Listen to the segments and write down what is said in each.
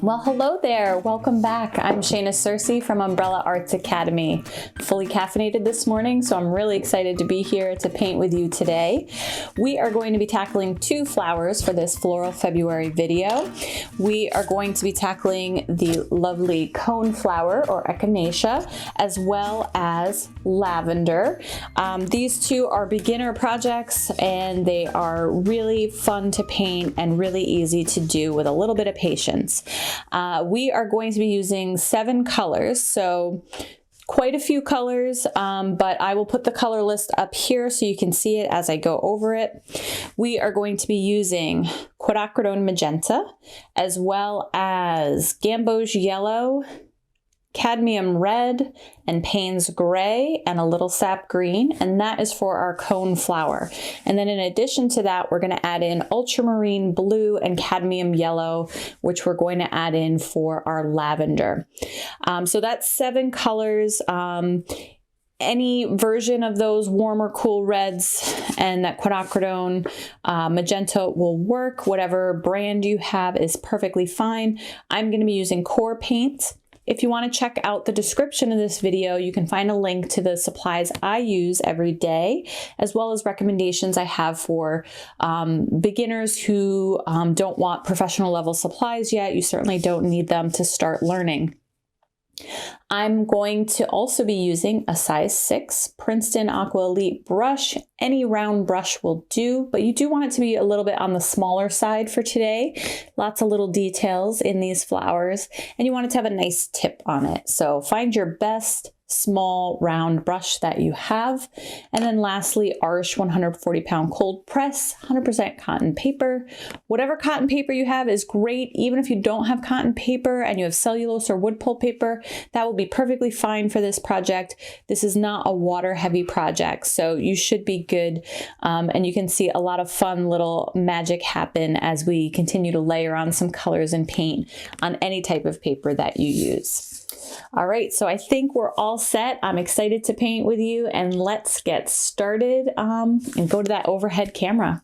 Well, hello there. Welcome back. I'm Shayna Cersei from Umbrella Arts Academy. Fully caffeinated this morning, so I'm really excited to be here to paint with you today. We are going to be tackling two flowers for this Floral February video. We are going to be tackling the lovely cone flower or Echinacea, as well as Lavender. These two are beginner projects and they are really fun to paint and really easy to do with a little bit of patience. We are going to be using 7 colors, so quite a few colors, but I will put the color list up here so you can see it as I go over it. We are going to be using Quinacridone Magenta, as well as Gamboge Yellow, Cadmium Red, and Payne's Gray, and a little sap green, and that is for our cone flower. And then in addition to that, we're going to add in Ultramarine Blue and Cadmium Yellow, which we're going to add in for our lavender. So that's 7 colors. Any version of those warm or cool reds and that quinacridone magenta will work. Whatever brand you have is perfectly fine. I'm going to be using Core Paint. If you want to check out the description of this video, you can find a link to the supplies I use every day, as well as recommendations I have for beginners who don't want professional level supplies yet. You certainly don't need them to start learning. I'm going to also be using a size 6 Princeton Aqua Elite brush. Any round brush will do, but you do want it to be a little bit on the smaller side for today. Lots of little details in these flowers, and you want it to have a nice tip on it. So find your best small round brush that you have. And then lastly, Arch 140 pound cold press, 100% cotton paper. Whatever cotton paper you have is great. Even if you don't have cotton paper and you have cellulose or wood pulp paper, that will be perfectly fine for this project. This is not a water heavy project, so you should be good. And you can see a lot of fun little magic happen as we continue to layer on some colors and paint on any type of paper that you use. All right, so I think we're all set. I'm excited to paint with you, and let's get started and go to that overhead camera.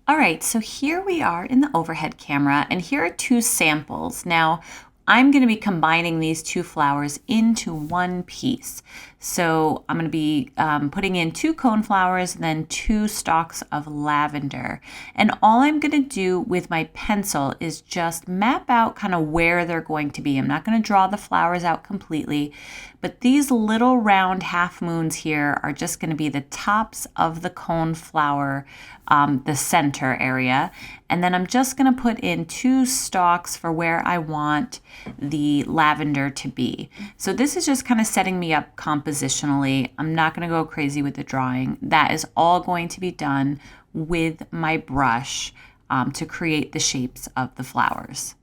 All right, so here we are in the overhead camera, and here are 2 samples. Now, I'm going to be combining these 2 flowers into one piece. So I'm going to be putting in 2 cone flowers and then 2 stalks of lavender. And all I'm going to do with my pencil is just map out kind of where they're going to be. I'm not going to draw the flowers out completely, but these little round half moons here are just going to be the tops of the cone flower, the center area. And then I'm just going to put in 2 stalks for where I want the lavender to be. So this is just kind of setting me up compositionally. I'm not going to go crazy with the drawing. That is all going to be done with my brush to create the shapes of the flowers.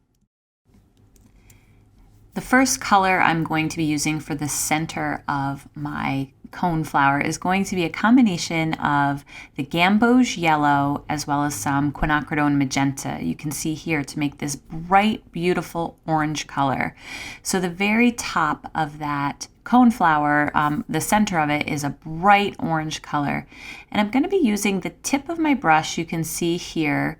The first color I'm going to be using for the center of my cone flower is going to be a combination of the Gamboge Yellow as well as some Quinacridone Magenta. You can see here to make this bright, beautiful orange color. So the very top of that cone flower, the center of it is a bright orange color. And I'm going to be using the tip of my brush, you can see here,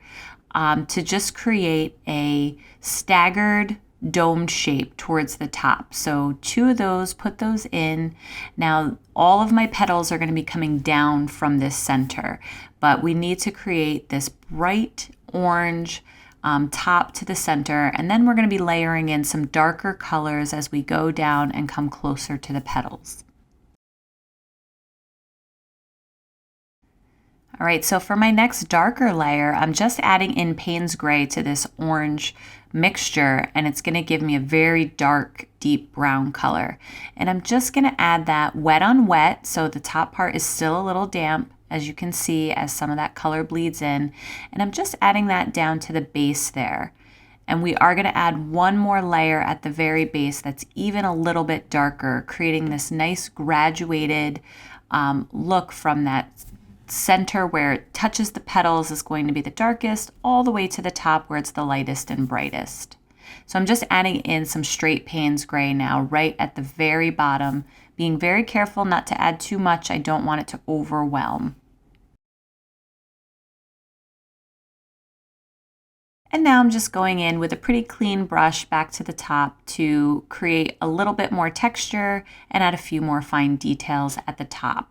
to just create a staggered domed shape towards the top. So 2 of those, put those in. Now all of my petals are going to be coming down from this center, but we need to create this bright orange top to the center, and then we're going to be layering in some darker colors as we go down and come closer to the petals. All right, so for my next darker layer, I'm just adding in Payne's Gray to this orange mixture, and it's going to give me a very dark, deep brown color. And I'm just going to add that wet on wet, so the top part is still a little damp, as you can see, as some of that color bleeds in. And I'm just adding that down to the base there. And we are going to add one more layer at the very base that's even a little bit darker, creating this nice graduated look from that center where it touches the petals is going to be the darkest, all the way to the top where it's the lightest and brightest. So I'm just adding in some straight Payne's Gray now, right at the very bottom, being very careful not to add too much. I don't want it to overwhelm. And now I'm just going in with a pretty clean brush back to the top to create a little bit more texture and add a few more fine details at the top.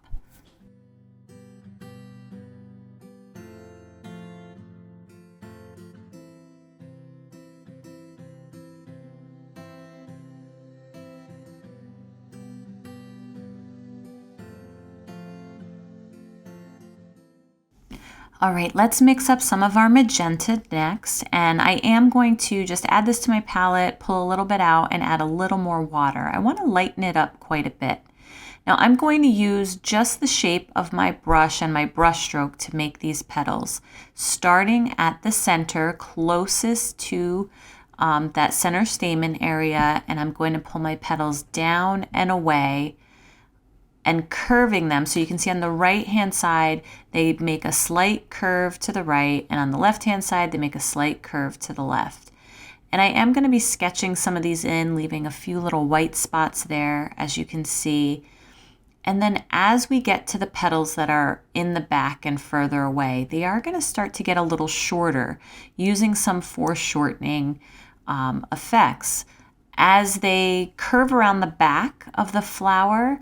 All right, let's mix up some of our magenta next. And I am going to just add this to my palette, pull a little bit out, and add a little more water. I want to lighten it up quite a bit. Now I'm going to use just the shape of my brush and my brush stroke to make these petals, starting at the center closest to that center stamen area, and I'm going to pull my petals down and away and curving them. So you can see on the right hand side, they make a slight curve to the right, and on the left hand side, they make a slight curve to the left. And I am going to be sketching some of these in, leaving a few little white spots there, as you can see. And then as we get to the petals that are in the back and further away, they are going to start to get a little shorter, using some foreshortening effects. As they curve around the back of the flower,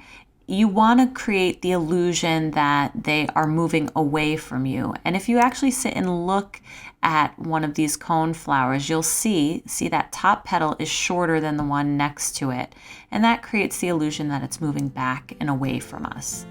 you want to create the illusion that they are moving away from you. And if you actually sit and look at one of these cone flowers, you'll see that top petal is shorter than the one next to it. And that creates the illusion that it's moving back and away from us.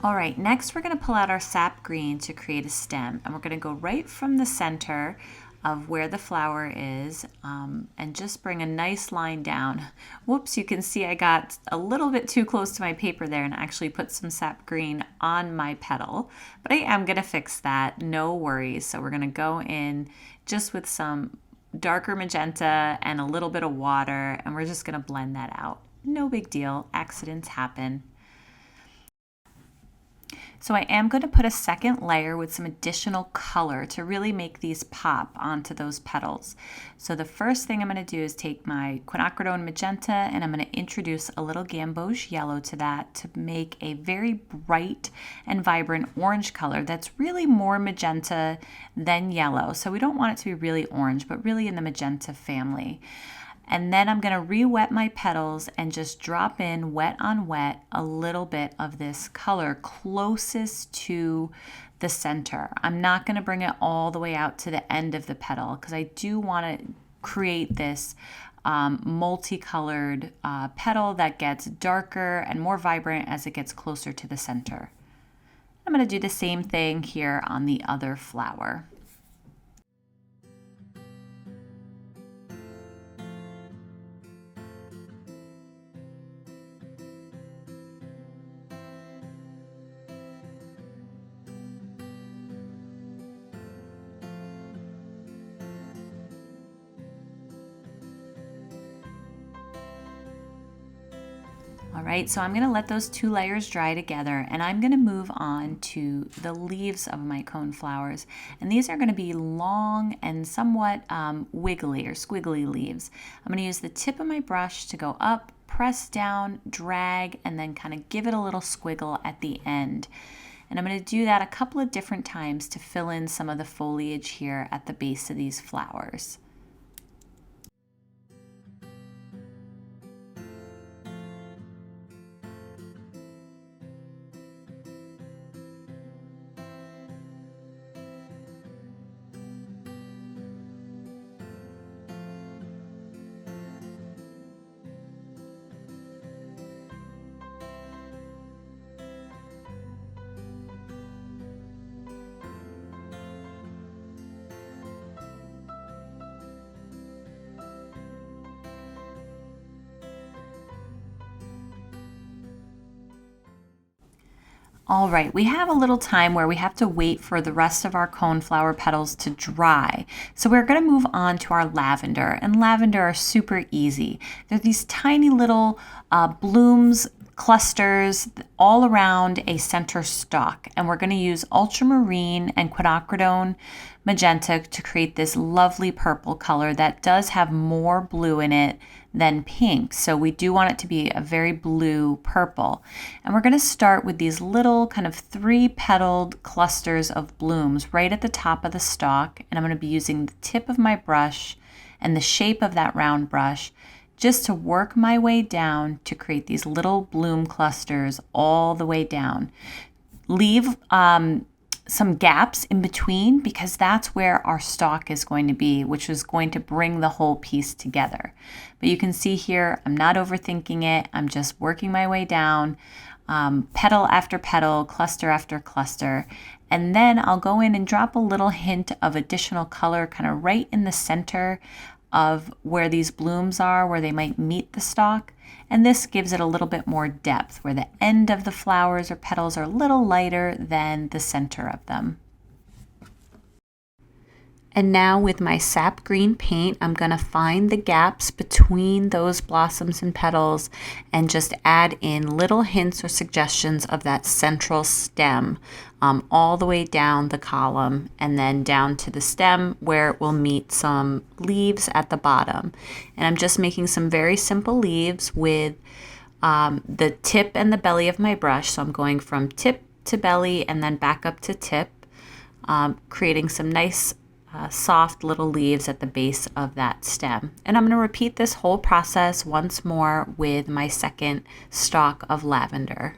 All right, next we're going to pull out our sap green to create a stem, and we're going to go right from the center of where the flower is and just bring a nice line down. Whoops, you can see I got a little bit too close to my paper there and actually put some sap green on my petal, but I am going to fix that, no worries. So we're going to go in just with some darker magenta and a little bit of water, and we're just going to blend that out. No big deal, accidents happen. So I am going to put a second layer with some additional color to really make these pop onto those petals. So the first thing I'm going to do is take my Quinacridone magenta, and I'm going to introduce a little gamboge yellow to that to make a very bright and vibrant orange color that's really more magenta than yellow. So we don't want it to be really orange, but really in the magenta family. And then I'm going to re-wet my petals and just drop in wet on wet a little bit of this color closest to the center. I'm not going to bring it all the way out to the end of the petal because I do want to create this multicolored petal that gets darker and more vibrant as it gets closer to the center. I'm going to do the same thing here on the other flower. All right, so I'm going to let those two layers dry together, and I'm going to move on to the leaves of my cone flowers. And these are going to be long and somewhat wiggly or squiggly leaves. I'm going to use the tip of my brush to go up, press down, drag, and then kind of give it a little squiggle at the end. And I'm going to do that a couple of different times to fill in some of the foliage here at the base of these flowers. All right, we have a little time where we have to wait for the rest of our coneflower petals to dry. So we're going to move on to our lavender, and lavender are super easy. They're these tiny little blooms clusters all around a center stalk. And we're going to use Ultramarine and Quinacridone Magenta to create this lovely purple color that does have more blue in it than pink. So we do want it to be a very blue purple. And we're going to start with these little kind of 3-petaled clusters of blooms right at the top of the stalk. And I'm going to be using the tip of my brush and the shape of that round brush just to work my way down to create these little bloom clusters all the way down. Leave some gaps in between because that's where our stalk is going to be, which is going to bring the whole piece together. But you can see here, I'm not overthinking it. I'm just working my way down, petal after petal, cluster after cluster. And then I'll go in and drop a little hint of additional color kind of right in the center of where these blooms are, where they might meet the stalk. And this gives it a little bit more depth, where the end of the flowers or petals are a little lighter than the center of them. And now with my sap green paint, I'm going to find the gaps between those blossoms and petals and just add in little hints or suggestions of that central stem all the way down the column and then down to the stem where it will meet some leaves at the bottom. And I'm just making some very simple leaves with the tip and the belly of my brush. So I'm going from tip to belly and then back up to tip, creating some nice soft little leaves at the base of that stem. And I'm going to repeat this whole process once more with my second stalk of lavender.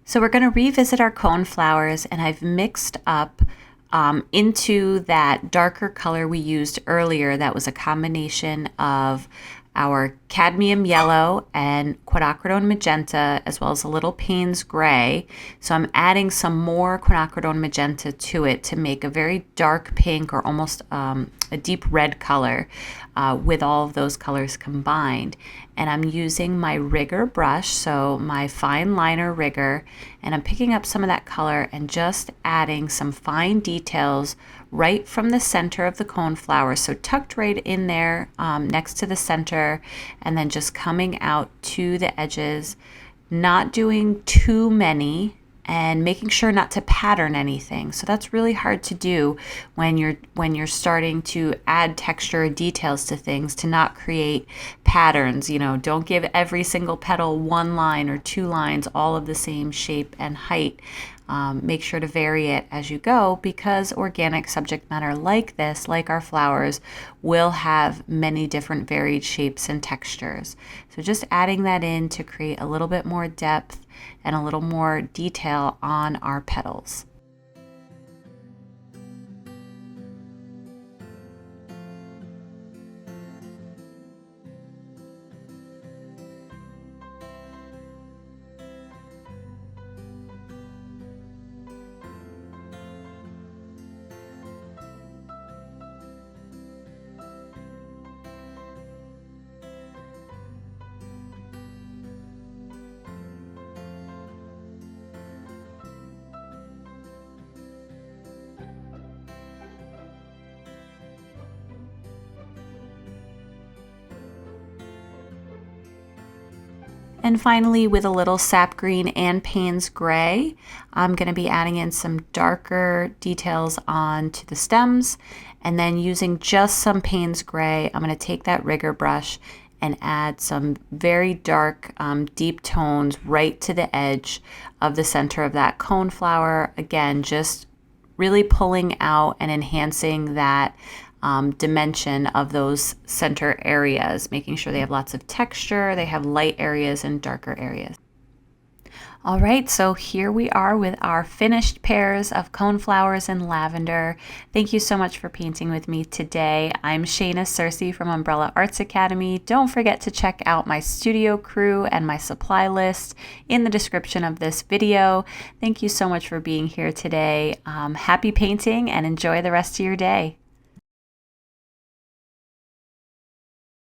So we're going to revisit our cone flowers, and I've mixed up into that darker color we used earlier. That was a combination of our cadmium yellow and quinacridone magenta, as well as a little Payne's gray. So I'm adding some more quinacridone magenta to it to make a very dark pink or almost a deep red color with all of those colors combined. And I'm using my rigger brush, so my fine liner rigger, and I'm picking up some of that color and just adding some fine details right from the center of the cone flower. So tucked right in there next to the center, and then just coming out to the edges, not doing too many, and making sure not to pattern anything. So that's really hard to do when you're starting to add texture or details to things, to not create patterns. You know, don't give every single petal one line or two lines all of the same shape and height. Make sure to vary it as you go, because organic subject matter like this, like our flowers, will have many different varied shapes and textures. So just adding that in to create a little bit more depth and a little more detail on our petals. And finally, with a little sap green and Payne's gray, I'm going to be adding in some darker details onto the stems. And then using just some Payne's gray, I'm going to take that rigger brush and add some very dark, deep tones right to the edge of the center of that coneflower. Again, just really pulling out and enhancing that dimension of those center areas, making sure they have lots of texture, they have light areas and darker areas. All right, so here we are with our finished pairs of coneflowers in lavender. Thank you so much for painting with me today. I'm Shayna Searcy from Umbrella Arts Academy. Don't forget to check out my studio crew and my supply list in the description of this video. Thank you so much for being here today. Happy painting and enjoy the rest of your day.